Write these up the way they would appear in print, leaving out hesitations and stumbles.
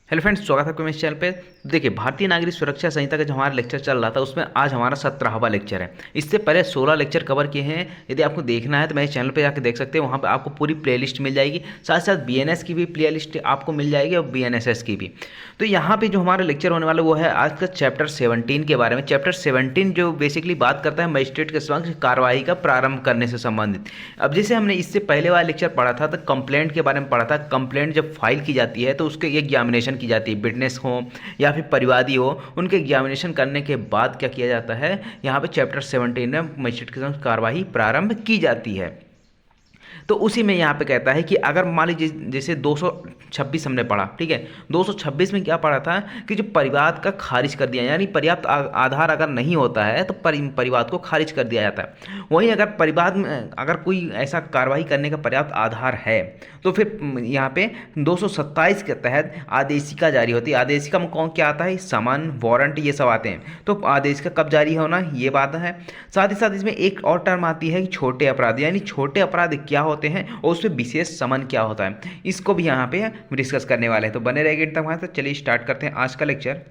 Hello friends, स्वागत है आपका मेरे चैनल पे। देखिए, भारतीय नागरिक सुरक्षा संहिता का जो हमारा लेक्चर चल रहा था उसमें आज हमारा 17वां लेक्चर है। इससे पहले 16 लेक्चर कवर किए हैं। यदि आपको देखना है तो मेरे चैनल पे जाकर देख सकते हैं, वहाँ पे आपको पूरी प्लेलिस्ट मिल जाएगी। साथ साथ बीएनएस की भी प्लेलिस्ट आपको मिल जाएगी और बीएनएसएस की भी। तो यहाँ पे जो हमारा लेक्चर होने वाला वो है आज का चैप्टर 17 के बारे में। चैप्टर 17 जो बेसिकली बात करता है मजिस्ट्रेट के समक्ष कार्रवाई का प्रारंभ करने से संबंधित। अब जैसे हमने इससे पहले वाला लेक्चर पढ़ा था तो कंप्लेंट के बारे में पढ़ा था। कंप्लेंट जब फाइल की जाती है तो उसके एग्जामिनेशन की जाती है। विटनेस हो या फिर परिवादी हो, उनके एग्जामिनेशन करने के बाद क्या किया जाता है, यहाँ पे चैप्टर 17 में मजिस्ट्रेट के समक्ष कार्रवाई प्रारंभ की जाती है। तो उसी में यहाँ पे कहता है कि अगर मान लीजिए जैसे 226 हमने पढ़ा, ठीक है। 226 में क्या पढ़ा था कि जो परिवाद का खारिज कर दिया, यानी पर्याप्त आधार अगर नहीं होता है तो परिवाद को खारिज कर दिया जाता है। वहीं अगर परिवाद में अगर कोई ऐसा कार्रवाई करने का पर्याप्त आधार है तो फिर यहाँ पे 227 के तहत आदेशिका जारी होती है। आदेशिका में कौन क्या आता है, समन, वारंट, ये सब आते हैं। तो आदेशिका कब जारी होना, ये बात है। साथ ही साथ इसमें एक और टर्म आती है कि छोटे अपराध, यानी छोटे अपराध क्या होते हैं और उसमें विशेष समन क्या होता है, इसको भी यहाँ पे डिस्कस करने वाले हैं। तो बने रहेंगे तक वहाँ। तो चलिए स्टार्ट करते हैं आज का लेक्चर।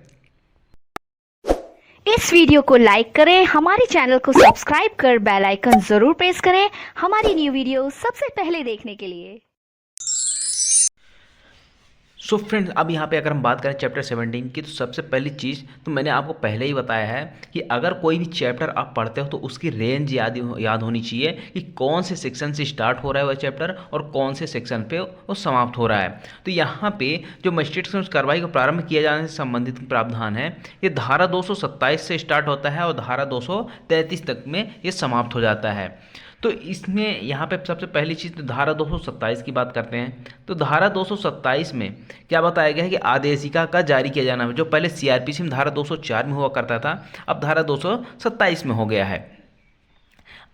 इस वीडियो को लाइक करें, हमारे चैनल को सब्सक्राइब कर बेल आइकन जरूर प्रेस करें हमारी न्यू वीडियो सबसे पहले देखने के लिए। सो फ्रेंड्स, अब यहाँ पे अगर हम बात करें चैप्टर 17 की, तो सबसे पहली चीज़ तो मैंने आपको पहले ही बताया है कि अगर कोई भी चैप्टर आप पढ़ते हो तो उसकी रेंज याद होनी चाहिए कि कौन से सेक्शन से स्टार्ट हो रहा है वह चैप्टर और कौन से सेक्शन पे वो समाप्त हो रहा है। तो यहाँ पे जो मजिस्ट्रेट के कार्रवाई को प्रारंभ किए जाने से संबंधित प्रावधान है, ये धारा 227 से स्टार्ट होता है और धारा 233 तक में ये समाप्त हो जाता है। तो इसमें यहाँ पे सबसे पहली चीज़ तो धारा 227 की बात करते हैं। तो धारा 227 में क्या बताया गया है कि आदेशिका का जारी किया जाना है, जो पहले सीआरपीसी में धारा 204 में हुआ करता था, अब धारा 227 में हो गया है।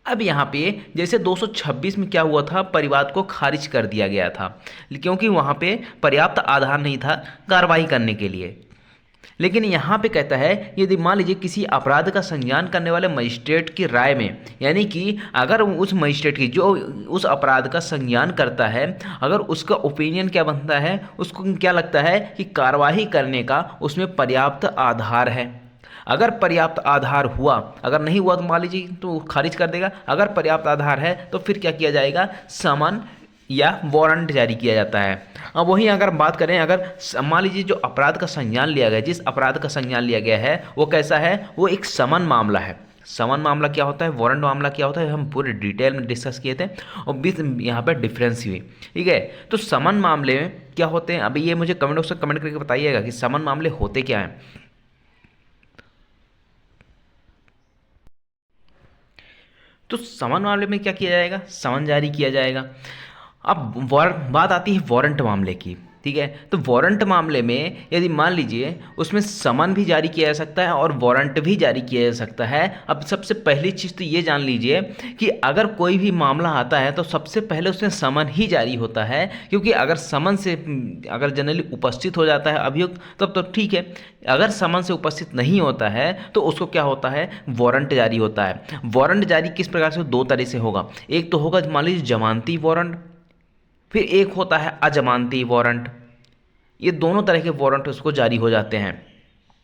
अब यहाँ पे जैसे 226 में क्या हुआ था, परिवाद को खारिज कर दिया गया था क्योंकि वहाँ पे पर्याप्त आधार नहीं था कार्रवाई करने के लिए। लेकिन यहाँ पे कहता है यदि मान लीजिए किसी अपराध का संज्ञान करने वाले मजिस्ट्रेट की राय में, यानी कि अगर उस मजिस्ट्रेट की जो उस अपराध का संज्ञान करता है, अगर उसका ओपिनियन क्या बनता है, उसको क्या लगता है कि कार्रवाई करने का उसमें पर्याप्त आधार है। अगर पर्याप्त आधार हुआ, अगर नहीं हुआ तो मान लीजिए तो खारिज कर देगा। अगर पर्याप्त आधार है तो फिर क्या किया जाएगा, समन या वारंट जारी किया जाता है। अब वहीं अगर बात करें, अगर मान लीजिए जो अपराध का संज्ञान लिया गया, जिस अपराध का संज्ञान लिया गया है वो कैसा है, वो एक समन मामला है। समन मामला क्या होता है, वारंट मामला क्या होता है, हम पूरे डिटेल में डिस्कस किए थे और बीच यहाँ पर डिफरेंस हुई, ठीक है। तो समन मामले में क्या होते हैं, अभी ये मुझे कमेंट बॉक्स में कमेंट करके बताइएगा कि समन मामले होते क्या हैं। तो समन मामले में क्या किया जाएगा, समन जारी किया जाएगा। अब बात आती है वारंट मामले की, ठीक है। तो वारंट मामले में यदि मान लीजिए उसमें समन भी जारी किया जा सकता है और वारंट भी जारी किया जा सकता है। अब सबसे पहली चीज़ तो ये जान लीजिए कि अगर कोई भी मामला आता है तो सबसे पहले उसमें समन ही जारी होता है, क्योंकि अगर समन से अगर जनरली उपस्थित हो जाता है अभियुक्त तब तो ठीक है। अगर समन से उपस्थित नहीं होता है तो उसको क्या होता है, वारंट जारी होता है। वारंट जारी किस प्रकार से, दो तरह से होगा। एक तो होगा मान लीजिए जमानती वारंट, फिर एक होता है अजमानती वारंट। ये दोनों तरह के वारंट उसको जारी हो जाते हैं।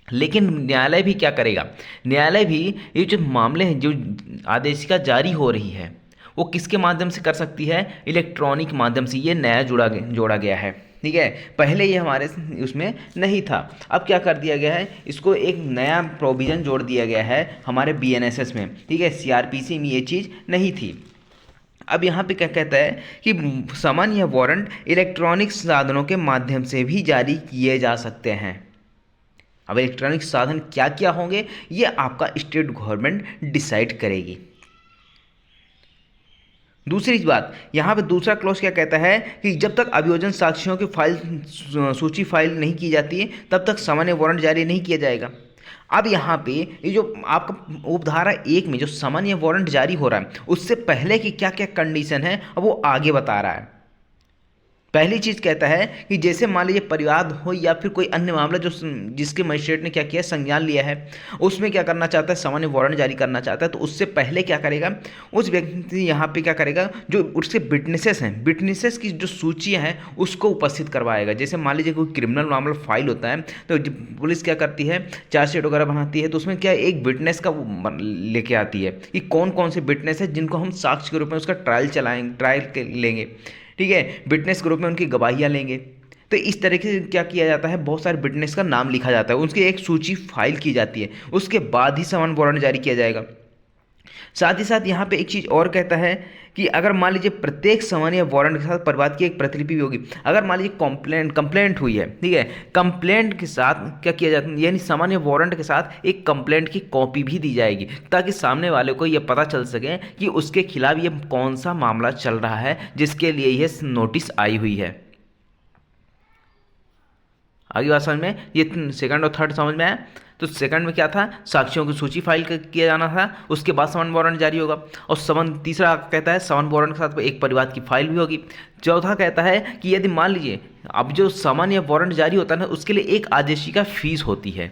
लेकिन न्यायालय भी क्या करेगा, न्यायालय भी ये जो मामले हैं, जो आदेशिका जारी हो रही है वो किसके माध्यम से कर सकती है, इलेक्ट्रॉनिक माध्यम से। ये नया जोड़ा गया है, ठीक है। पहले ये हमारे उसमें नहीं था, अब क्या कर दिया गया है, इसको एक नया प्रोविज़न जोड़ दिया गया है हमारे बीएनएसएस में, ठीक है। सीआरपीसी में ये चीज़ नहीं थी। अब यहाँ पे क्या कहता है कि समन या वारंट इलेक्ट्रॉनिक साधनों के माध्यम से भी जारी किए जा सकते हैं। अब इलेक्ट्रॉनिक साधन क्या क्या होंगे ये आपका स्टेट गवर्नमेंट डिसाइड करेगी। दूसरी बात, यहाँ पे दूसरा क्लॉज क्या कहता है कि जब तक अभियोजन साक्ष्यों की सूची फाइल नहीं की जाती है तब तक समन या वारंट जारी नहीं किया जाएगा। अब यहाँ पे ये जो आपका उपधारा 1 में जो समन या वारंट जारी हो रहा है उससे पहले की क्या क्या कंडीशन है अब वो आगे बता रहा है। पहली चीज़ कहता है कि जैसे मान लीजिए परिवाद हो या फिर कोई अन्य मामला जो जिसके मजिस्ट्रेट ने क्या किया, संज्ञान लिया है, उसमें क्या करना चाहता है, सामान्य वारंट जारी करना चाहता है, तो उससे पहले क्या करेगा, उस व्यक्ति यहाँ पे क्या करेगा, जो उसके विटनेसेस हैं, विटनेसेस की जो सूचियाँ हैं उसको उपस्थित करवाएगा। जैसे मान लीजिए कोई क्रिमिनल मामला फाइल होता है तो पुलिस क्या करती है, चार्जशीट वगैरह बनाती है, तो उसमें क्या एक विटनेस का लेके आती है कि कौन कौन से विटनेस है जिनको हम साक्ष्य के रूप में उसका ट्रायल लेंगे, ठीक है, विटनेस के रूप में उनकी गवाहियाँ लेंगे। तो इस तरीके से क्या किया जाता है, बहुत सारे विटनेस का नाम लिखा जाता है, उसकी एक सूची फाइल की जाती है, उसके बाद ही सामान्य वारंट जारी किया जाएगा। साथ ही साथ यहाँ पे एक चीज़ और कहता है कि अगर मान लीजिए प्रत्येक सामान्य वारंट के साथ परिवाद की एक प्रतिलिपि भी होगी। अगर मान लीजिए कंप्लेंट हुई है, ठीक है, कंप्लेंट के साथ क्या किया जाता है, यानी सामान्य वारंट के साथ एक कंप्लेंट की कॉपी भी दी जाएगी, ताकि सामने वाले को यह पता चल सके कि उसके खिलाफ ये कौन सा मामला चल रहा है जिसके लिए यह नोटिस आई हुई है। आगे बात समझ में, ये सेकंड और थर्ड समझ में आया। तो सेकंड में क्या था, साक्ष्यों की सूची फाइल किया जाना था, उसके बाद सामान्य वारंट जारी होगा। और तीसरा कहता है सामान्य वारंट के साथ एक परिवाद की फाइल भी होगी। चौथा कहता है कि यदि मान लीजिए अब जो सामान्य वारंट जारी होता है ना, उसके लिए एक आदेशिका फीस होती है,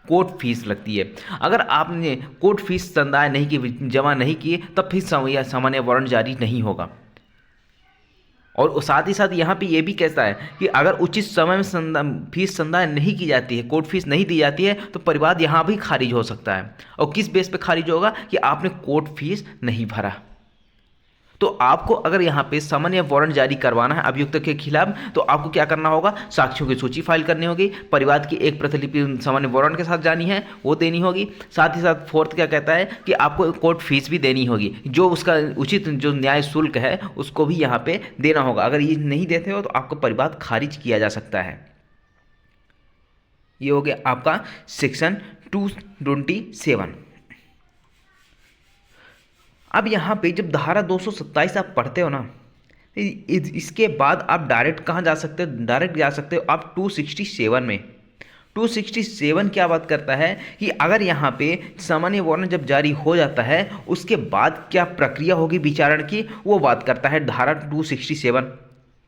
कोर्ट फीस लगती है। अगर आपने कोर्ट फीस संदाय नहीं की, जमा नहीं किए, तब फिर सामान्य वारंट जारी नहीं होगा। और साथ ही साथ यहाँ पे ये भी कहता है कि अगर उचित समय में फीस संदाय नहीं की जाती है, कोर्ट फीस नहीं दी जाती है, तो परिवाद यहाँ भी खारिज हो सकता है। और किस बेस पे खारिज होगा, कि आपने कोर्ट फीस नहीं भरा। तो आपको अगर यहाँ पे सामान्य वारंट जारी करवाना है अभियुक्त के खिलाफ, तो आपको क्या करना होगा, साक्ष्यों की सूची फाइल करनी होगी, परिवाद की एक प्रतिलिपि सामान्य वारंट के साथ जानी है, वो देनी होगी। साथ ही साथ फोर्थ क्या कहता है कि आपको कोर्ट फीस भी देनी होगी, जो उसका उचित जो न्याय शुल्क है उसको भी यहाँ पे देना होगा। अगर ये नहीं देते हो तो आपको परिवाद खारिज किया जा सकता है। ये हो गया आपका सेक्शन 227। अब यहाँ पे जब धारा 227 आप पढ़ते हो ना, इसके बाद आप डायरेक्ट कहाँ जा सकते हो, डायरेक्ट जा सकते हो आप 267 में। 267 क्या बात करता है कि अगर यहाँ पे सामान्य वारंट जब जारी हो जाता है, उसके बाद क्या प्रक्रिया होगी विचारण की, वो बात करता है धारा 267,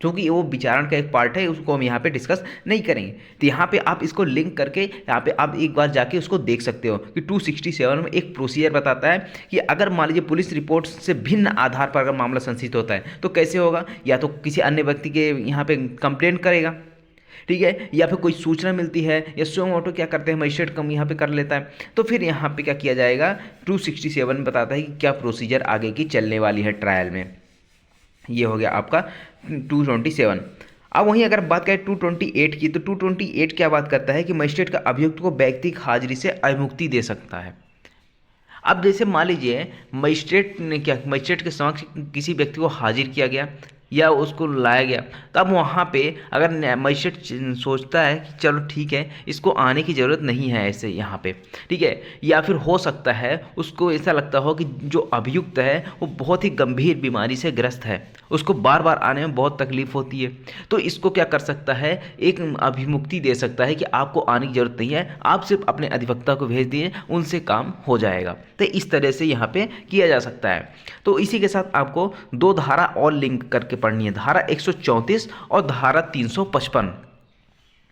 क्योंकि वो विचारण का एक पार्ट है, उसको हम यहाँ पे डिस्कस नहीं करेंगे। तो यहाँ पे आप इसको लिंक करके यहाँ पे आप एक बार जाके उसको देख सकते हो कि 267 में एक प्रोसीजर बताता है कि अगर मान लीजिए पुलिस रिपोर्ट से भिन्न आधार पर अगर मामला संशित होता है तो कैसे होगा, या तो किसी अन्य व्यक्ति के यहाँ पे कंप्लेंट करेगा, ठीक है, या फिर कोई सूचना मिलती है, या स्वयं ऑटो क्या करते हैं, मजिस्ट्रेट कम यहाँ पे कर लेता है। तो फिर यहाँ पे क्या किया जाएगा, 267 बताता है कि क्या प्रोसीजर आगे की चलने वाली है ट्रायल में। ये हो गया आपका 227। अब वहीं अगर बात करें 228 की, तो 228 क्या बात करता है कि मजिस्ट्रेट का अभियुक्त को व्यक्तिगत हाजिरी से अविमुक्ति दे सकता है। अब जैसे मान लीजिए मजिस्ट्रेट के समक्ष किसी व्यक्ति को हाजिर किया गया या उसको लाया गया, तब वहाँ पे अगर मजिस्ट्रेट सोचता है कि चलो ठीक है, इसको आने की ज़रूरत नहीं है ऐसे यहाँ पे, ठीक है, या फिर हो सकता है उसको ऐसा लगता हो कि जो अभियुक्त है वो बहुत ही गंभीर बीमारी से ग्रस्त है, उसको बार बार आने में बहुत तकलीफ होती है, तो इसको क्या कर सकता है, एक अभिमुक्ति दे सकता है कि आपको आने की ज़रूरत नहीं है, आप सिर्फ अपने अधिवक्ता को भेज दिए, उनसे काम हो जाएगा। तो इस तरह से यहाँ पे किया जा सकता है। तो इसी के साथ आपको दो धारा और लिंक करके पढ़नी है, धारा 134 और धारा 355,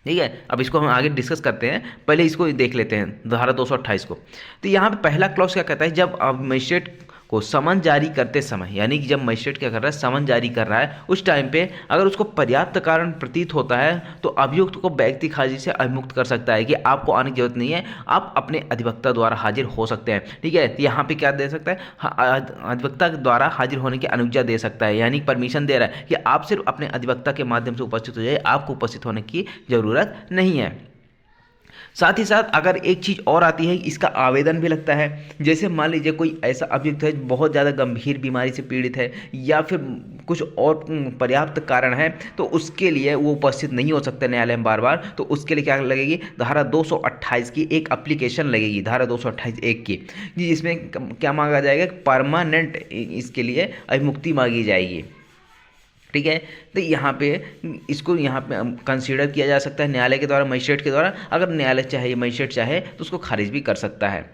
ठीक है। अब इसको हम आगे डिस्कस करते हैं, पहले इसको देख लेते हैं धारा 228 को। तो यहाँ पे पहला क्लॉज क्या कहता है, जब मजिस्ट्रेट को समन जारी करते समय, यानी कि जब मजिस्ट्रेट क्या कर रहा है, समन जारी कर रहा है, उस टाइम पे अगर उसको पर्याप्त कारण प्रतीत होता है तो अभियुक्त को व्यक्तिगत हाजिरी से अविमुक्त कर सकता है कि आपको आने की जरूरत नहीं है, आप अपने अधिवक्ता द्वारा हाजिर हो सकते हैं, ठीक है। तो यहाँ पे क्या दे सकता है, अधिवक्ता द्वारा हाजिर होने की अनुज्ञा दे सकता है, यानी परमिशन दे रहा है कि आप सिर्फ अपने अधिवक्ता के माध्यम से उपस्थित हो जाइए, आपको उपस्थित होने की ज़रूरत नहीं है। साथ ही साथ अगर एक चीज़ और आती है, इसका आवेदन भी लगता है। जैसे मान लीजिए कोई ऐसा अभियुक्त है बहुत ज़्यादा गंभीर बीमारी से पीड़ित है, या फिर कुछ और पर्याप्त कारण है, तो उसके लिए वो उपस्थित नहीं हो सकता न्यायालय में बार बार, तो उसके लिए क्या लगेगी, धारा 228 की एक एप्लीकेशन लगेगी, धारा 228(1) की, जिसमें क्या मांगा जाएगा, परमानेंट इसके लिए अविमुक्ति मांगी जाएगी, ठीक है। तो यहाँ पे इसको यहाँ पे कंसीडर किया जा सकता है न्यायालय के द्वारा, मजिस्ट्रेट के द्वारा। अगर न्यायालय चाहे, मजिस्ट्रेट चाहे तो उसको खारिज भी कर सकता है।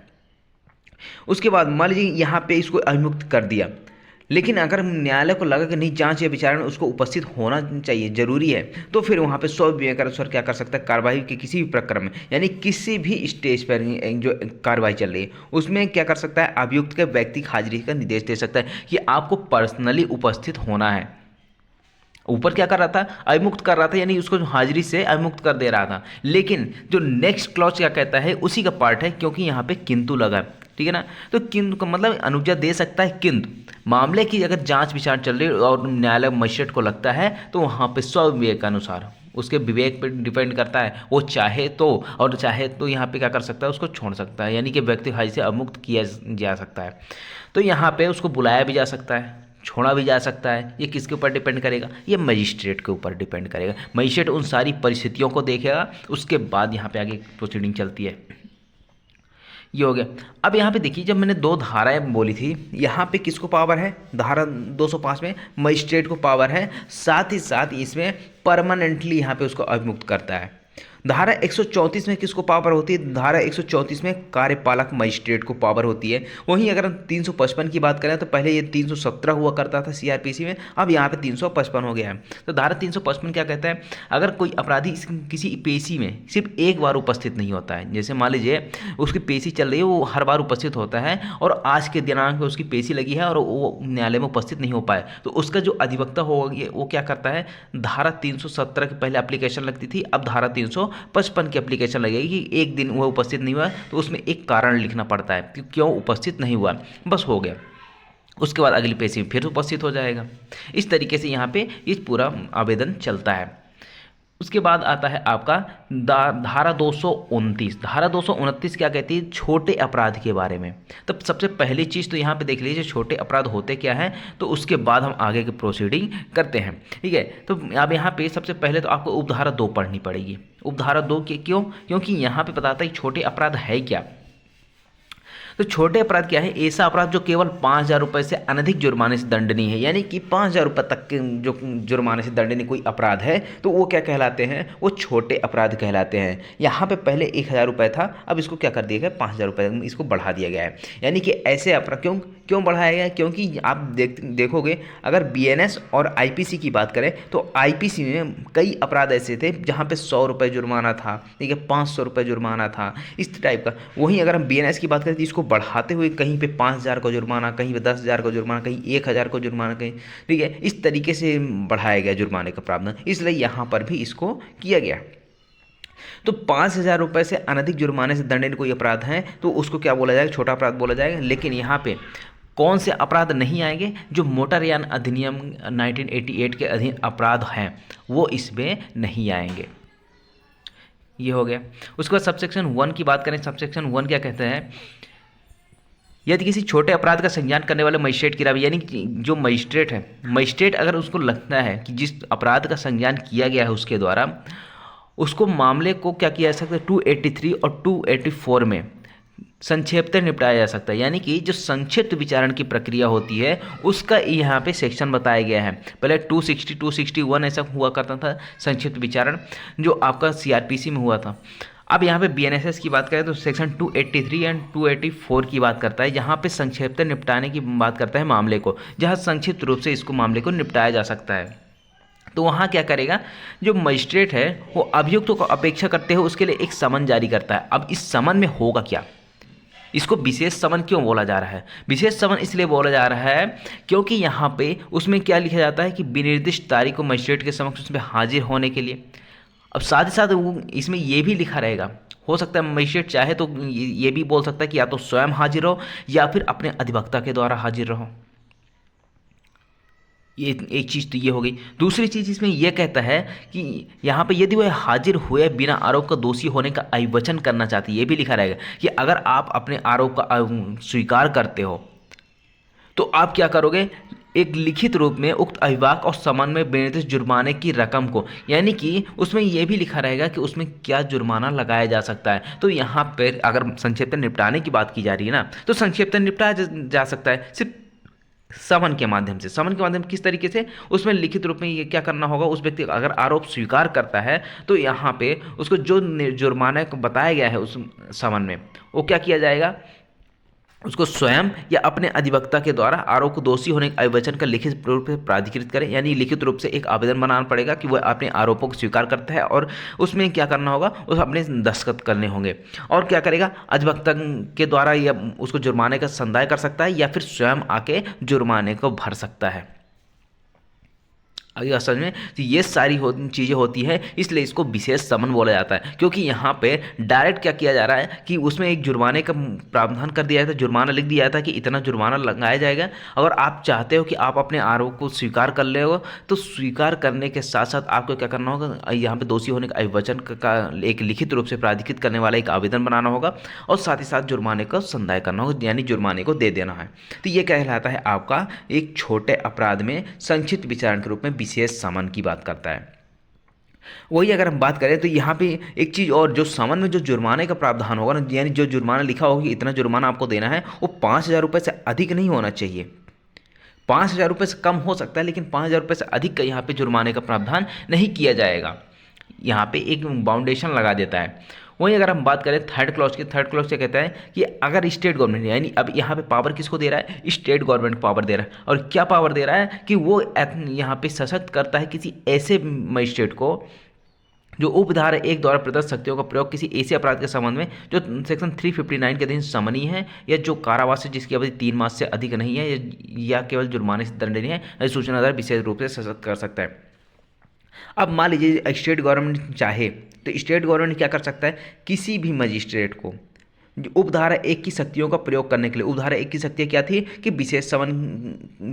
उसके बाद मान लीजिए यहाँ पे इसको अविमुक्त कर दिया, लेकिन अगर न्यायालय को लगा कि नहीं जांच या विचारण में उसको उपस्थित होना चाहिए, जरूरी है, तो फिर वहाँ पे स्वविवेक अनुसार क्या कर सकता है, कार्रवाई के किसी भी प्रक्रम में यानी किसी भी स्टेज पर जो कार्रवाई चल रही है उसमें क्या कर सकता है, अभियुक्त के व्यक्तिगत हाजिरी का निर्देश दे सकता है कि आपको पर्सनली उपस्थित होना है। ऊपर क्या कर रहा था, अविमुक्त कर रहा था, यानी उसको हाजिरी से अविमुक्त कर दे रहा था। लेकिन जो नेक्स्ट क्लॉज क्या कहता है उसी का पार्ट है, क्योंकि यहाँ पे किंतु लगा, ठीक है ना। तो किंतु का मतलब अनुज्ञा दे सकता है, किंतु मामले की अगर जांच विचार चल रही है और न्यायालय मजिस्ट्रेट को लगता है तो वहाँ पे स्वविवेक के अनुसार, उसके विवेक पर डिपेंड करता है, वो चाहे तो, और चाहे तो यहाँ पे क्या कर सकता है, उसको छोड़ सकता है, यानी कि व्यक्ति हाजिरी से अवमुक्त किया जा सकता है। तो यहाँ पे उसको बुलाया भी जा सकता है, छोड़ा भी जा सकता है। ये किसके ऊपर डिपेंड करेगा, ये मजिस्ट्रेट के ऊपर डिपेंड करेगा। मजिस्ट्रेट उन सारी परिस्थितियों को देखेगा, उसके बाद यहाँ पे आगे प्रोसीडिंग चलती है। ये हो गया। अब यहाँ पे देखिए, जब मैंने 2 धाराएं बोली थी, यहाँ पे किसको पावर है, धारा 205 में मजिस्ट्रेट को पावर है, साथ ही साथ इसमें परमानेंटली यहाँ पे उसको अभिमुक्त करता है। धारा 134 में किसको पावर होती है, धारा 134 में कार्यपालक मजिस्ट्रेट को पावर होती है। वहीं अगर हम 355 की बात करें तो पहले ये 317 हुआ करता था सीआरपीसी में, अब यहाँ पे 355 हो गया है। तो धारा 355 क्या कहता है, अगर कोई अपराधी किसी पेशी में सिर्फ एक बार उपस्थित नहीं होता है, जैसे मान लीजिए उसकी पेशी चल रही है, वो हर बार उपस्थित होता है और आज के दिनांक में उसकी पेशी लगी है और वो न्यायालय में उपस्थित नहीं हो पाए, तो उसका जो अधिवक्ता होगा वो क्या करता है, धारा 317 की पहले एप्लीकेशन लगती थी, अब धारा 355 की एप्लीकेशन लगेगी कि एक दिन वह उपस्थित नहीं हुआ तो उसमें एक कारण लिखना पड़ता है कि क्यों उपस्थित नहीं हुआ, बस हो गया। उसके बाद अगली पेशी में फिर उपस्थित हो जाएगा। इस तरीके से यहाँ पे इस पूरा आवेदन चलता है। उसके बाद आता है आपका धारा 229। धारा 229 क्या कहती है, छोटे अपराध के बारे में। तब सबसे पहली चीज़ तो यहाँ पे देख लीजिए छोटे अपराध होते क्या हैं, तो उसके बाद हम आगे की प्रोसीडिंग करते हैं, ठीक है। तो अब यहाँ पे सबसे पहले तो आपको उपधारा 2 पढ़नी पड़ेगी। उपधारा 2 के क्यों, क्योंकि यहाँ पे बताता है छोटे अपराध है क्या। तो छोटे अपराध क्या है, ऐसा अपराध जो केवल 5,000 रुपये से अनधिक जुर्माने से दंडनीय है, यानी कि 5,000 रुपये तक के जो जुर्माने से दंडनीय कोई अपराध है तो वो क्या कहलाते हैं, वो छोटे अपराध कहलाते हैं। यहाँ पे पहले 1,000 रुपये था, अब इसको क्या कर दिया गया, 5,000 रुपये इसको बढ़ा दिया गया है। यानी कि ऐसे अपराध क्यों बढ़ाया गया है, क्योंकि आप देखोगे अगर बीएनएस और आईपीसी की बात करें तो आईपीसी में कई अपराध ऐसे थे जहाँ पे 100 रुपये जुर्माना था, ठीक है, 500 रुपये जुर्माना था, इस टाइप का। वहीं अगर हम बीएनएस की बात करें तो इसको बढ़ाते हुए कहीं पे 5,000 का जुर्माना, कहीं पे 10,000 का जुर्माना, कहीं 1,000 का जुर्माना, कहीं, ठीक है, इस तरीके से बढ़ाया गया जुर्माने का प्रावधान, इसलिए यहाँ पर भी इसको किया गया। तो 5,000 रुपये से अनधिक जुर्माने से दंडनीय कोई अपराध है तो उसको क्या बोला जाएगा, छोटा अपराध बोला जाएगा। लेकिन यहाँ पे कौन से अपराध नहीं आएंगे, जो मोटर यान अधिनियम 1988 के अधीन अपराध हैं वो इसमें नहीं आएंगे। ये हो गया। उसके बाद सबसेक्शन 1 की बात करें, सबसेक्शन 1 क्या कहते हैं, यदि किसी छोटे अपराध का संज्ञान करने वाले मजिस्ट्रेट की राय, यानी कि जो मजिस्ट्रेट है, मजिस्ट्रेट अगर उसको लगता है कि जिस अपराध का संज्ञान किया गया है उसके द्वारा, उसको मामले को क्या किया जा सकता है, 283 और 284 में संक्षेपतः निपटाया जा सकता है। यानी कि जो संक्षिप्त विचारण की प्रक्रिया होती है उसका यहाँ पे सेक्शन बताया गया है। पहले 260, 261 ऐसा हुआ करता था संक्षिप्त विचारण, जो आपका सीआरपीसी में हुआ था। अब यहाँ पे बीएनएसएस की बात करें तो सेक्शन 283 एंड 284 की बात करता है, जहाँ पे संक्षिप्त निपटाने की बात करता है मामले को, जहाँ संक्षिप्त रूप से इसको मामले को निपटाया जा सकता है। तो वहाँ क्या करेगा, जो मजिस्ट्रेट है वो अभियुक्त को अपेक्षा करते हुए उसके लिए एक समन जारी करता है। अब इस समन में होगा क्या, इसको विशेष समन क्यों बोला जा रहा है, विशेष समन इसलिए बोला जा रहा है क्योंकि यहाँ पे उसमें क्या लिखा जाता है कि विनिर्दिष्ट तारीख को मजिस्ट्रेट के समक्ष उसमें हाजिर होने के लिए। अब साथ ही साथ इसमें ये भी लिखा रहेगा, हो सकता है मजिस्ट्रेट चाहे तो ये भी बोल सकता है कि या तो स्वयं हाजिर रहो या फिर अपने अधिवक्ता के द्वारा हाजिर रहो। ये एक चीज़ तो ये हो गई। दूसरी चीज़ इसमें यह कहता है कि यहाँ पे यदि वह हाजिर हुए बिना आरोप का दोषी होने का अभिवचन करना चाहती है, ये भी लिखा रहेगा कि अगर आप अपने आरोप का स्वीकार करते हो तो आप क्या करोगे, एक लिखित रूप में उक्त अभिभाग और समन में विनिर्दिष्ट जुर्माने की रकम को, यानी कि उसमें यह भी लिखा रहेगा कि उसमें क्या जुर्माना लगाया जा सकता है। तो यहाँ पर अगर संक्षिप्त निपटाने की बात की जा रही है ना, तो संक्षिप्त निपटाया जा सकता है सिर्फ समन के माध्यम से। समन के माध्यम किस तरीके से, उसमें लिखित रूप में ये क्या करना होगा, उस व्यक्ति अगर आरोप स्वीकार करता है तो यहाँ पे उसको जो जुर्माना को बताया गया है उस समन में वो क्या किया जाएगा, उसको स्वयं या अपने अधिवक्ता के द्वारा आरोप को दोषी होने के अभिवचन का लिखित रूप से प्राधिकृत करें, यानी लिखित रूप से एक आवेदन बनाना पड़ेगा कि वह अपने आरोपों को स्वीकार करता है, और उसमें क्या करना होगा, उस अपने दस्तखत करने होंगे। और क्या करेगा, अधिवक्ता के द्वारा या उसको जुर्माने का संदाय कर सकता है या फिर स्वयं आके जुर्माने को भर सकता है। अभी असल में तो ये सारी चीज़ें होती हैं, इसलिए इसको विशेष समन बोला जाता है, क्योंकि यहाँ पे डायरेक्ट क्या किया जा रहा है कि उसमें एक जुर्माने का प्रावधान कर दिया जाता है, जुर्माना लिख दिया जाता है कि इतना जुर्माना लगाया जाएगा। अगर आप चाहते हो कि आप अपने आरोप को स्वीकार कर ले हो, तो स्वीकार करने के साथ साथ आपको क्या करना होगा, यहाँ पे दोषी होने का अभिवचन का एक लिखित रूप से प्राधिकृत करने वाला एक आवेदन बनाना होगा, और साथ ही साथ जुर्माने का संदाय करना होगा, यानी जुर्माने को दे देना है। तो ये कहलाता है आपका एक छोटे अपराध में संक्षिप्त विचारण के रूप में विशेष समन की बात करता है। वही अगर हम बात करें तो यहाँ पे एक चीज़ और, जो समन में जो जुर्माने का प्रावधान होगा ना, यानी जो जुर्माना लिखा होगा कि इतना जुर्माना आपको देना है, वो 5,000 रुपये से अधिक नहीं होना चाहिए। 5,000 रुपये से कम हो सकता है, लेकिन 5,000 रुपये से अधिक का यहाँ पे जुर्माने का प्रावधान नहीं किया जाएगा। यहाँ पे एक बाउंडेशन लगा देता है। वहीं अगर हम बात करें थर्ड क्लॉज की, थर्ड क्लॉज क्या कहता है कि अगर स्टेट गवर्नमेंट, यानी अब यहाँ पे पावर किसको दे रहा है, स्टेट गवर्नमेंट को पावर दे रहा है, और क्या पावर दे रहा है कि वो यहाँ पे सशक्त करता है किसी ऐसे मजिस्ट्रेट को जो उपधारा 1 द्वारा प्रदत्त शक्तियों का प्रयोग किसी ऐसे अपराध के संबंध में जो सेक्शन 359 के अधीन समनी है, या जो कारावास है जिसकी अवधि 3 मास से अधिक नहीं है, या केवल जुर्माने से दंडनीय है, सूचना द्वारा विशेष रूप से सशक्त कर सकता है। अब मान लीजिए स्टेट गवर्नमेंट चाहे तो स्टेट गवर्नमेंट क्या कर सकता है, किसी भी मजिस्ट्रेट को जो उपधारा 1 की शक्तियों का प्रयोग करने के लिए, उपधारा 1 की शक्तियाँ क्या थी कि विशेष समन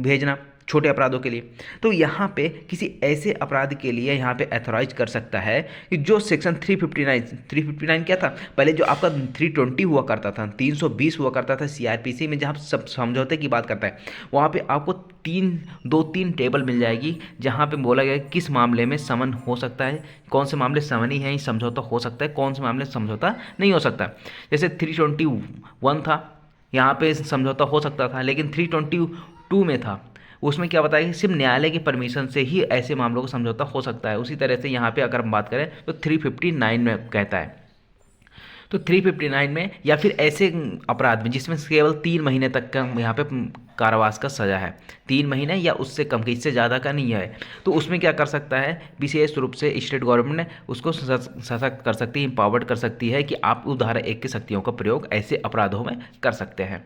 भेजना छोटे अपराधों के लिए, तो यहाँ पे किसी ऐसे अपराध के लिए यहाँ पे अथॉराइज कर सकता है कि जो सेक्शन 359 क्या था, पहले जो आपका 320 हुआ करता था, 320 हुआ करता था सीआरपीसी में, जहाँ सब समझौते की बात करता है, वहाँ पे आपको 3 टेबल मिल जाएगी, जहाँ पे बोला गया किस मामले में समन हो सकता है, कौन से मामले समनी है, समझौता हो सकता है, कौन से मामले समझौता नहीं हो सकता। जैसे 321 था, यहाँ पे समझौता हो सकता था, लेकिन 322 में था, उसमें क्या बताया कि सिर्फ न्यायालय की परमिशन से ही ऐसे मामलों को समझौता हो सकता है। उसी तरह से यहाँ पे अगर हम बात करें तो 359 में कहता है, तो 359 में या फिर ऐसे अपराध में जिसमें केवल 3 महीने तक का यहाँ पे कारावास का सज़ा है, 3 महीने या उससे कम, इससे ज़्यादा का नहीं है, तो उसमें क्या कर सकता है, विशेष रूप से स्टेट गवर्नमेंट ने उसको सशक्त कर सकती है, एम्पावर्ड कर सकती है कि आप उपधारा 1 की शक्तियों का प्रयोग ऐसे अपराधों में कर सकते हैं।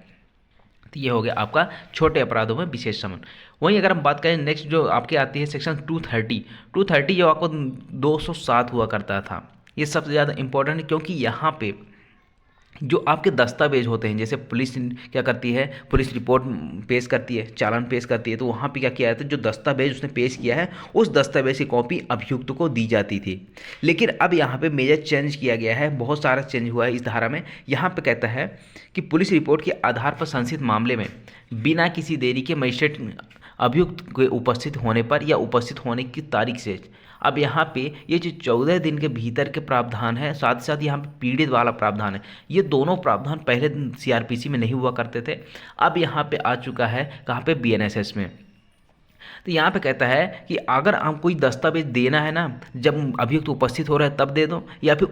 तो ये हो गया आपका छोटे अपराधों में विशेष समन। वहीं अगर हम बात करें नेक्स्ट जो आपके आती है सेक्शन 230 जो आपको 207 हुआ करता था, ये सबसे ज़्यादा इंपॉर्टेंट है, क्योंकि यहाँ पे जो आपके दस्तावेज होते हैं, जैसे पुलिस क्या करती है, पुलिस रिपोर्ट पेश करती है, चालान पेश करती है, तो वहाँ पे क्या किया जाता है, जो दस्तावेज उसने पेश किया है उस दस्तावेज की कॉपी अभियुक्त को दी जाती थी। लेकिन अब यहाँ पे मेजर चेंज किया गया है, बहुत सारा चेंज हुआ है इस धारा में। यहाँ पे कहता है कि पुलिस रिपोर्ट के आधार पर संशोधित मामले में बिना किसी देरी के मजिस्ट्रेट अभियुक्त के उपस्थित होने पर या उपस्थित होने की तारीख से, अब यहाँ पे ये जो 14 दिन के भीतर के प्रावधान है, साथ ही साथ यहाँ पे पीड़ित वाला प्रावधान है, ये दोनों प्रावधान पहले सीआरपीसी में नहीं हुआ करते थे, अब यहाँ पे आ चुका है कहाँ पे, बीएनएसएस में। तो यहाँ पे कहता है कि अगर आप कोई दस्तावेज देना है ना, जब अभियुक्त उपस्थित हो रहा है तब दे दो, या फिर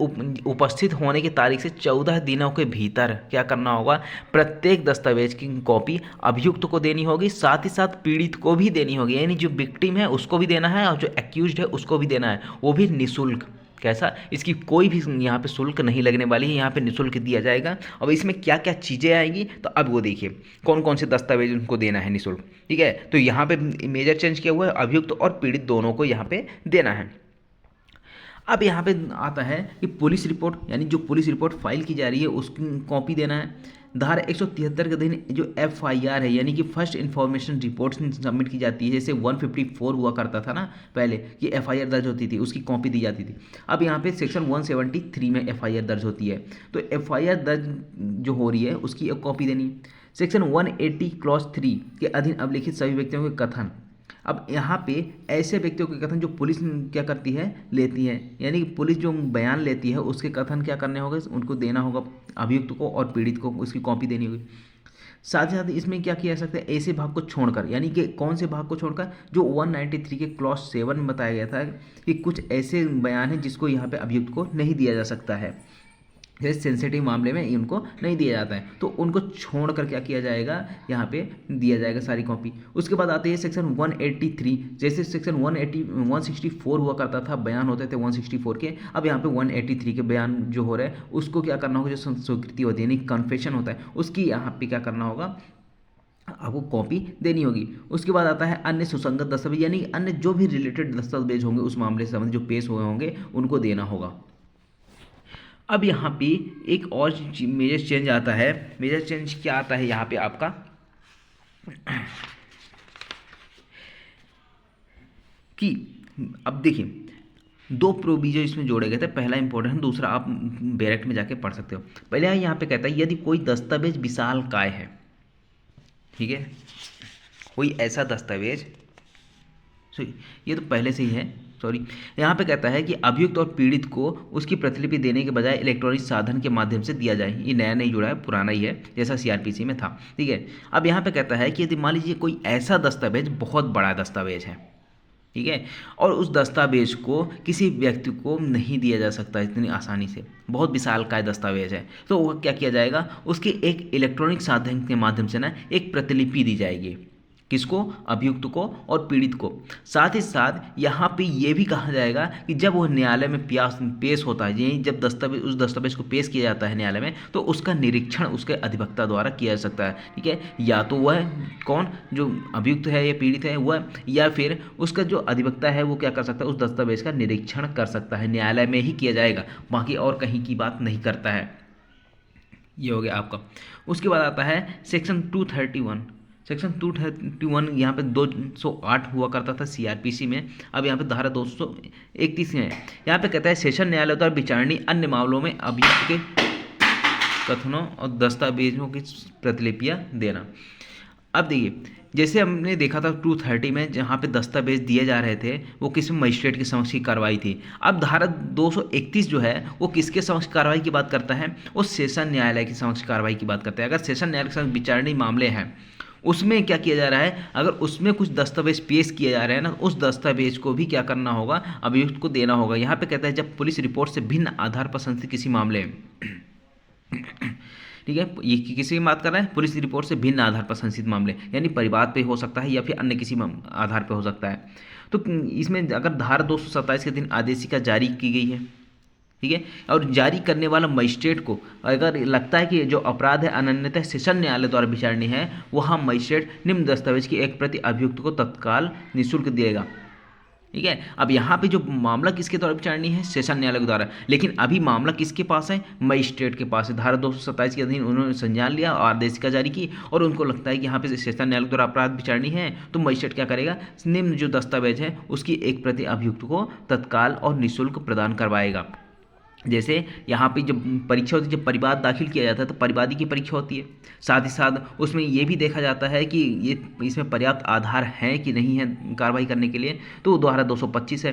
उपस्थित होने की तारीख से 14 दिनों के भीतर क्या करना होगा, प्रत्येक दस्तावेज की कॉपी अभियुक्त को देनी होगी, साथ ही साथ पीड़ित को भी देनी होगी, यानी जो विक्टिम है उसको भी देना है और जो एक्यूज्ड है उसको भी देना है, वो भी निःशुल्क। कैसा, इसकी कोई भी यहाँ पे शुल्क नहीं लगने वाली है, यहाँ पे निःशुल्क दिया जाएगा। अब इसमें क्या क्या चीज़ें आएंगी, तो अब वो देखिए कौन कौन से दस्तावेज उनको देना है निःशुल्क, ठीक है। तो यहाँ पे मेजर चेंज किया हुआ है, अभियुक्त और पीड़ित दोनों को यहाँ पे देना है। अब यहाँ पे आता है कि पुलिस रिपोर्ट, यानी जो पुलिस रिपोर्ट फाइल की जा रही है उसकी कॉपी देना है। धारा 173 के अधीन जो एफआईआर है, यानी कि फर्स्ट इन्फॉर्मेशन रिपोर्ट सबमिट की जाती है, जैसे 154 हुआ करता था ना पहले कि एफआईआर दर्ज होती थी, उसकी कॉपी दी जाती थी। अब यहाँ पे सेक्शन 173 में एफआईआर दर्ज होती है, तो एफआईआर दर्ज जो हो रही है उसकी एक कॉपी देनी है। सेक्शन 180 क्लॉज 3 के अधीन अभिलिखित सभी व्यक्तियों के कथन, अब यहाँ पे ऐसे व्यक्तियों के कथन जो पुलिस क्या करती है, लेती है, यानी कि पुलिस जो बयान लेती है उसके कथन क्या करने होंगे, उनको देना होगा अभियुक्त को और पीड़ित को, उसकी कॉपी देनी होगी। साथ ही साथ इसमें क्या किया जा सकता है, ऐसे भाग को छोड़कर, यानी कि कौन से भाग को छोड़कर, जो 193 के क्लॉज 7 में बताया गया था कि कुछ ऐसे बयान हैं जिसको यहाँ पे अभियुक्त को नहीं दिया जा सकता है, जैसे सेंसिटिव मामले में इनको नहीं दिया जाता है, तो उनको छोड़ कर क्या किया जाएगा, यहाँ पे दिया जाएगा सारी कॉपी। उसके बाद आती है सेक्शन 183। जैसे सेक्शन 164 हुआ करता था, बयान होते थे 164 के, अब यहाँ पे 183 के बयान जो हो रहे हैं उसको क्या करना होगा, जो स्वीकृति होती है यानी कन्फेशन होता है, उसकी यहाँ पे क्या करना होगा, आपको कॉपी देनी होगी। उसके बाद आता है अन्य सुसंगत दस्तावेज, यानी अन्य जो भी रिलेटेड दस्तावेज होंगे उस मामले से संबंधित जो पेश हुए होंगे उनको देना होगा। अब यहाँ पे एक और मेजर चेंज आता है। मेजर चेंज क्या आता है यहाँ पे आपका, कि अब देखिए दो प्रोविजन इसमें जोड़े गए थे, पहला इंपॉर्टेंट है, दूसरा आप डायरेक्ट में जाके पढ़ सकते हो। पहले यहाँ पे कहता है यदि कोई दस्तावेज विशालकाय है, ठीक है, कोई ऐसा दस्तावेज, सॉरी ये तो पहले से ही है, सॉरी, यहाँ पे कहता है कि अभियुक्त और पीड़ित को उसकी प्रतिलिपि देने के बजाय इलेक्ट्रॉनिक साधन के माध्यम से दिया जाए। ये नया नहीं जुड़ा है, पुराना ही है, जैसा सीआरपीसी में था, ठीक है। अब यहाँ पे कहता है कि यदि मान लीजिए कोई ऐसा दस्तावेज, बहुत बड़ा दस्तावेज है, ठीक है, और उस दस्तावेज को किसी व्यक्ति को नहीं दिया जा सकता इतनी आसानी से, बहुत विशालकाय दस्तावेज है, तो वह क्या किया जाएगा, उसकी एक इलेक्ट्रॉनिक साधन के माध्यम से ना एक प्रतिलिपि दी जाएगी, किसको, अभियुक्त को और पीड़ित को। साथ ही साथ यहाँ पे ये भी कहा जाएगा कि जब वह न्यायालय में पेश होता है, यही जब दस्तावेज, उस दस्तावेज को पेश किया जाता है न्यायालय में, तो उसका निरीक्षण उसके अधिवक्ता द्वारा किया जा सकता है, ठीक है, या तो वह कौन, जो अभियुक्त है या पीड़ित है वह, या फिर उसका जो अधिवक्ता है वो क्या कर सकता है, उस दस्तावेज का निरीक्षण कर सकता है, न्यायालय में ही किया जाएगा, बाकी और कहीं की बात नहीं करता है। ये हो गया आपका। उसके बाद आता है सेक्शन 231। सेक्शन 231 यहाँ पे 208 हुआ करता था सीआरपीसी में, अब यहाँ पे धारा 231 में है। यहाँ पे कहता है सेशन न्यायालय द्वारा विचारणीय अन्य मामलों में अभियुक्त के कथनों और दस्तावेजों की प्रतिलिपियाँ देना। अब देखिए, जैसे हमने देखा था 230 में जहाँ पे दस्तावेज दिए जा रहे थे वो किस मजिस्ट्रेट के समक्ष की कार्रवाई थी। अब धारा 231 जो है वो किसके समक्ष कार्रवाई की बात करता है, वो सेशन न्यायालय के समक्ष कार्रवाई की बात करता है। अगर सेशन न्यायालय के समक्ष विचारणीय मामले हैं उसमें क्या किया जा रहा है, अगर उसमें कुछ दस्तावेज पेश किए जा रहे हैं ना, उस दस्तावेज को भी क्या करना होगा, अभियुक्त को देना होगा। यहाँ पे कहता है जब पुलिस रिपोर्ट से भिन्न आधार पर संस्थित किसी मामले में, ठीक है, ये किसी की बात कर रहा है, पुलिस रिपोर्ट से भिन्न आधार पर संस्थित मामले, यानी परिवाद पे हो सकता है या फिर अन्य किसी आधार पे हो सकता है। तो इसमें अगर धारा 227 के दिन आदेशिका जारी की गई है, ठीक है, और जारी करने वाला मजिस्ट्रेट को अगर लगता है कि जो अपराध है अनन्यतः सेशन न्यायालय द्वारा विचारणीय है, वहाँ मजिस्ट्रेट निम्न दस्तावेज की एक प्रति अभियुक्त को तत्काल निःशुल्क देगा, ठीक है। अब यहाँ पे जो मामला किसके द्वारा विचारणीय है, सेशन न्यायालय के द्वारा, लेकिन अभी मामला किसके पास है, मजिस्ट्रेट के पास है। धारा 227 के अधीन उन्होंने संज्ञान लिया और आदेशिका जारी की, और उनको लगता है कि यहाँ पे सेशन न्यायालय द्वारा अपराध विचारणीय है, तो मजिस्ट्रेट क्या करेगा, निम्न जो दस्तावेज है उसकी एक प्रति अभियुक्त को तत्काल और निःशुल्क प्रदान करवाएगा। जैसे यहाँ पे जब परीक्षा होती है, जब परिवाद दाखिल किया जाता है तो परिवादी की परीक्षा होती है, साथ ही साथ उसमें ये भी देखा जाता है कि ये इसमें पर्याप्त आधार हैं कि नहीं है कार्रवाई करने के लिए, तो धारा 225 है।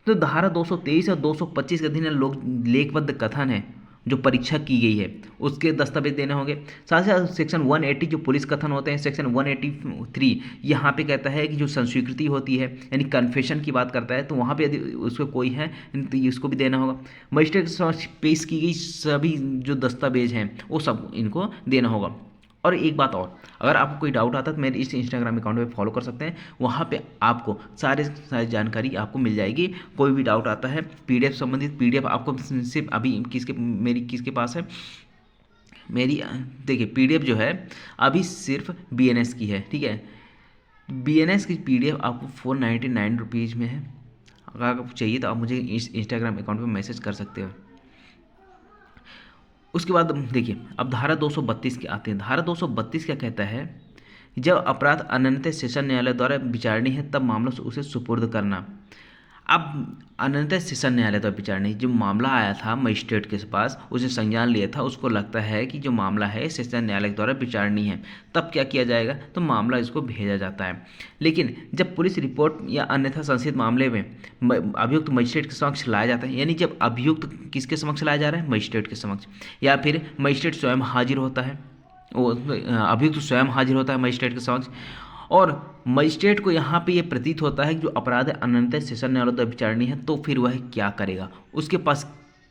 तो धारा 223 और 225 के अधीन लोग लेखबद्ध कथन है जो परीक्षा की गई है उसके दस्तावेज देने होंगे। साथ ही साथ सेक्शन 180 जो पुलिस कथन होते हैं, सेक्शन 183 यहाँ पे कहता है कि जो संस्वीकृति होती है यानी कन्फेशन की बात करता है, तो वहाँ पे यदि उसको कोई है तो इसको भी देना होगा। मजिस्ट्रेट के समक्ष पेश की गई सभी जो दस्तावेज हैं वो सब इनको देना होगा। और एक बात और, अगर आपको कोई डाउट आता है तो मेरे इस इंस्टाग्राम अकाउंट पे फॉलो कर सकते हैं, वहाँ पे आपको सारी जानकारी आपको मिल जाएगी। कोई भी डाउट आता है पीडीएफ संबंधित, पीडीएफ आपको सिर्फ अभी किसके पास है, मेरी देखिए पीडीएफ जो है अभी सिर्फ बीएनएस की है, ठीक है। बीएनएस की पीडीएफ आपको 499 रुपीज़ में है। अगर आपको चाहिए तो आप मुझे इस इंस्टाग्राम अकाउंट पर मैसेज कर सकते हो। उसके बाद देखिए अब धारा 232 के आते हैं। धारा 232 क्या कहता है, जब अपराध अनन्यतः सेशन न्यायालय द्वारा विचारणीय है तब मामला उसे सुपुर्द करना। अब अनन्यतः सेशन न्यायालय द्वारा विचारणीय, जो मामला आया था मजिस्ट्रेट के पास, उसे संज्ञान लिया था, उसको लगता है कि जो मामला है सेशन न्यायालय द्वारा विचारणीय है, तब क्या किया जाएगा, तो मामला इसको भेजा जाता है। लेकिन जब पुलिस रिपोर्ट या अन्यथा संशोधित मामले में अभियुक्त मजिस्ट्रेट के समक्ष लाया जाता है, यानी जब अभियुक्त किसके समक्ष लाया जा रहा है, मजिस्ट्रेट के समक्ष, या फिर मजिस्ट्रेट स्वयं हाजिर होता है, वो अभियुक्त स्वयं हाजिर होता है मजिस्ट्रेट के समक्ष, और मजिस्ट्रेट को यहाँ पे ये प्रतीत होता है कि जो अपराध है अनन्यतः सेशन न्यायालय द्वारा विचारणीय है, तो फिर वह क्या करेगा, उसके पास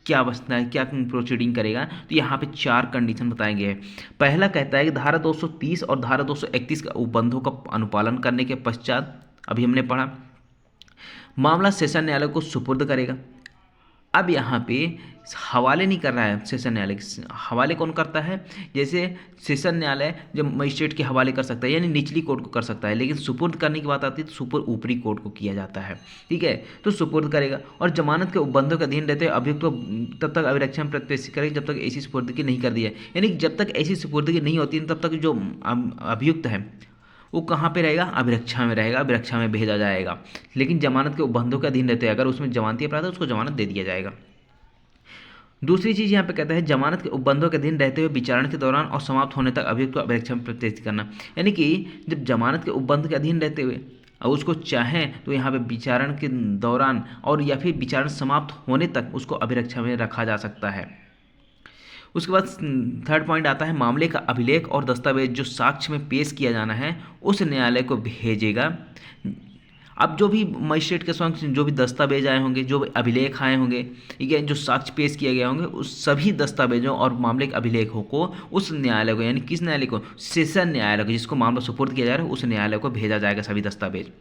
क्या बचता है, क्या प्रोसीडिंग करेगा। तो यहाँ पे 4 कंडीशन बताए गए हैं। पहला कहता है कि धारा 230 और धारा 231 का उपबंधों का अनुपालन करने के पश्चात, अभी हमने पढ़ा, मामला सेशन न्यायालय को सुपुर्द करेगा। अब यहाँ पे हवाले नहीं कर रहा है सेशन न्यायालय, हवाले कौन करता है, जैसे सेशन न्यायालय जब मजिस्ट्रेट के हवाले कर सकता है यानी निचली कोर्ट को कर सकता है, लेकिन सुपुर्द करने की बात आती है तो सुपुर्द ऊपरी कोर्ट को किया जाता है। ठीक है, तो सुपुर्द करेगा और जमानत के उपबंधों के अधीन रहते हुए अभियुक्त को तब तक अभिरक्षा में प्रत्याशित करेगा जब तक ऐसी सुपुर्दगी नहीं कर दी है। यानी जब तक ऐसी सुपुर्दगी नहीं होती तब तक जो अभियुक्त है वो कहाँ पे रहेगा, अभिरक्षा में रहेगा, अभिरक्षा में भेजा जाएगा। लेकिन जमानत के उपबंधों के अधीन रहते हैं, अगर उसमें जमानती अपराध है उसको जमानत दे दिया जाएगा। दूसरी चीज़ यहाँ पे कहता है जमानत के उपबंधों के अधीन रहते हुए विचारण के दौरान और समाप्त होने तक अभियुक्त को अभिरक्षा में प्रत्याशित करना। यानी कि जब जमानत के उपबंध के अधीन रहते हुए और उसको चाहें तो यहाँ पे विचारण के दौरान और या फिर विचारण समाप्त होने तक उसको अभिरक्षा में रखा जा सकता है। उसके बाद थर्ड पॉइंट आता है मामले का अभिलेख और दस्तावेज जो साक्ष्य में पेश किया जाना है उस न्यायालय को भेजेगा। अब जो भी मजिस्ट्रेट के समक्ष जो भी दस्तावेज आए होंगे, जो भी अभिलेख आए होंगे, ठीक है, जो साक्ष्य पेश किए गए होंगे, उस सभी दस्तावेजों और मामले के अभिलेखों को उस न्यायालय को, यानी किस न्यायालय को, सेशन न्यायालय को, जिसको मामला सुपुर्द किया जा रहा है उस न्यायालय को भेजा जाएगा सभी दस्तावेज।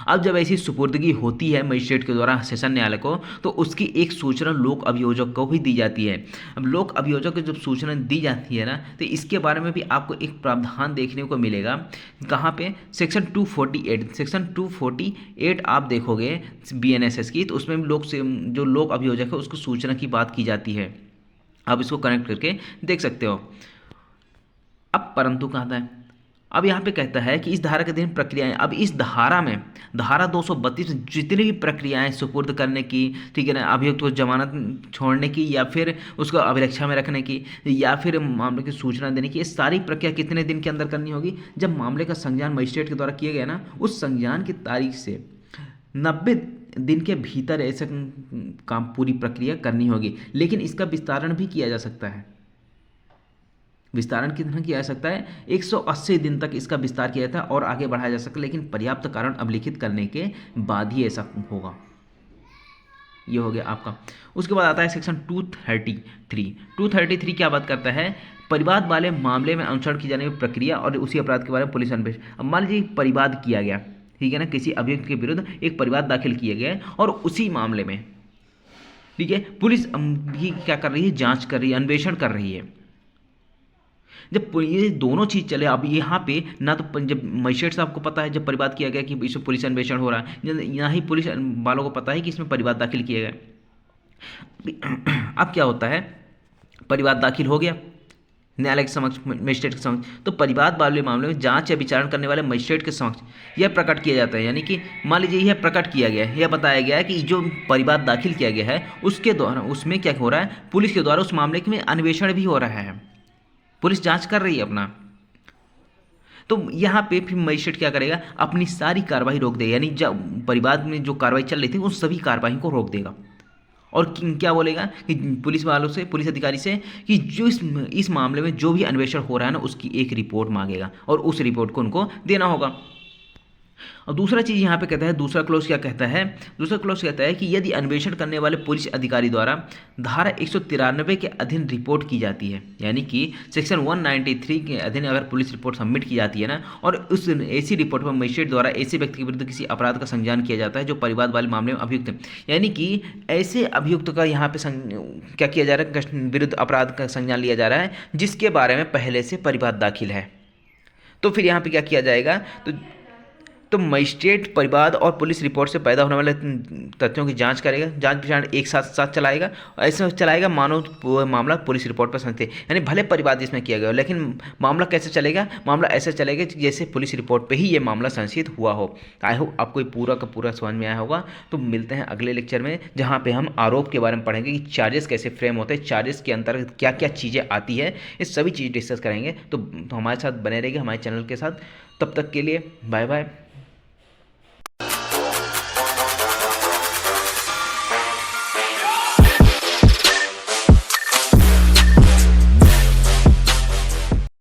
अब जब ऐसी सुपुर्दगी होती है मजिस्ट्रेट के द्वारा सेशन न्यायालय को तो उसकी एक सूचना लोक अभियोजक को भी दी जाती है। अब लोक अभियोजक को जब सूचना दी जाती है ना तो इसके बारे में भी आपको एक प्रावधान देखने को मिलेगा। कहाँ पे, सेक्शन 248, सेक्शन 248 आप देखोगे BNSS की, तो उसमें भी जो लोक अभियोजक है उसको सूचना की बात की जाती है। आप इसको कनेक्ट करके देख सकते हो। अब परंतु कहता है, अब यहाँ पे कहता है कि इस धारा के अधीन प्रक्रियाएं, अब इस धारा में धारा 232 में जितनी भी प्रक्रियाएं सुपुर्द करने की, ठीक है ना, अभियुक्त को जमानत छोड़ने की या फिर उसको अभिरक्षा में रखने की या फिर मामले की सूचना देने की, ये सारी प्रक्रिया कितने दिन के अंदर करनी होगी, जब मामले का संज्ञान मजिस्ट्रेट के द्वारा किया गया ना उस संज्ञान की तारीख से 90 दिन के भीतर ऐसा काम पूरी प्रक्रिया करनी होगी। लेकिन इसका विस्तारण भी किया जा सकता है। विस्तारण कितना किया जा सकता है, 180 दिन तक इसका विस्तार किया जाता है और आगे बढ़ाया जा सकता है, लेकिन पर्याप्त कारण अभिलिखित करने के बाद ही ऐसा होगा। ये हो गया आपका। उसके बाद आता है सेक्शन 233 क्या बात करता है, परिवाद वाले मामले में अनुसरण की जाने वाली प्रक्रिया और उसी अपराध के बारे में पुलिस अन्वेषण। अब मान लीजिए परिवाद किया गया, ठीक है ना, किसी अभियुक्त के विरुद्ध एक परिवाद दाखिल किया गया और उसी मामले में, ठीक है, पुलिस भी क्या कर रही है, जांच कर रही है, अन्वेषण कर रही है। जब ये दोनों चीज़ चले, अब यहाँ पे ना तो जब मजिस्ट्रेट साहब को पता है जब परिवाद किया गया कि इसमें पुलिस अन्वेषण हो रहा है, ना ही पुलिस वालों को पता है कि इसमें परिवाद दाखिल किया गया। अब क्या होता है, परिवाद दाखिल हो गया न्यायालय के समक्ष, मजिस्ट्रेट के समक्ष, तो परिवाद वाले मामले में जांच या विचारण करने वाले मजिस्ट्रेट के समक्ष यह प्रकट किया जाता है। यानी कि मान लीजिए यह प्रकट किया गया है, यह बताया गया है कि जो परिवाद दाखिल किया गया है उसके द्वारा उसमें क्या हो रहा है, पुलिस के द्वारा उस मामले में अन्वेषण भी हो रहा है, पुलिस जांच कर रही है अपना। तो यहाँ पे फिर मजिस्ट्रेट क्या करेगा, अपनी सारी कार्रवाई रोक देगा, यानी जब परिवाद में जो कार्रवाई चल रही थी उन सभी कार्रवाई को रोक देगा और क्या बोलेगा कि पुलिस वालों से, पुलिस अधिकारी से कि जो इस मामले में जो भी अन्वेषण हो रहा है ना उसकी एक रिपोर्ट मांगेगा और उस रिपोर्ट को उनको देना होगा। और दूसरा चीज़ यहाँ पे कहता है, दूसरा क्लॉज क्या कहता है, दूसरा क्लॉज कहता है कि यदि अन्वेषण करने वाले पुलिस अधिकारी द्वारा धारा 193 के अधीन रिपोर्ट की जाती है, यानी कि सेक्शन 193 के अधीन अगर पुलिस रिपोर्ट सबमिट की जाती है ना और उस ऐसी रिपोर्ट में मजिस्ट्रेट द्वारा ऐसे व्यक्ति के विरुद्ध किसी अपराध का संज्ञान किया जाता है जो परिवाद वाले मामले में अभियुक्त है, यानी कि ऐसे अभियुक्त का यहाँ पे क्या किया जा रहा है, विरुद्ध अपराध का संज्ञान लिया जा रहा है जिसके बारे में पहले से परिवाद दाखिल है। तो फिर यहाँ पे क्या किया जाएगा, तो मजिस्ट्रेट परिवाद और पुलिस रिपोर्ट से पैदा होने वाले तथ्यों की जांच करेगा, जांच विचारण एक साथ चलाएगा, ऐसा चलाएगा मानो मामला पुलिस रिपोर्ट पर संस्थित, यानी भले परिवाद इसमें किया गया हो लेकिन मामला कैसे चलेगा, मामला ऐसे चलेगा जैसे पुलिस रिपोर्ट पे ही ये मामला संस्थित हुआ हो। आई होप आपको ये पूरा का पूरा समझ में आया होगा। तो मिलते हैं अगले लेक्चर में जहाँ पे हम आरोप के बारे में पढ़ेंगे कि चार्जेस कैसे फ्रेम होते हैं, चार्जेस के अंतर्गत क्या क्या चीज़ें आती है, ये सभी चीज़ डिस्कस करेंगे। तो हमारे साथ बने रहिए हमारे चैनल के साथ। तब तक के लिए बाय बाय।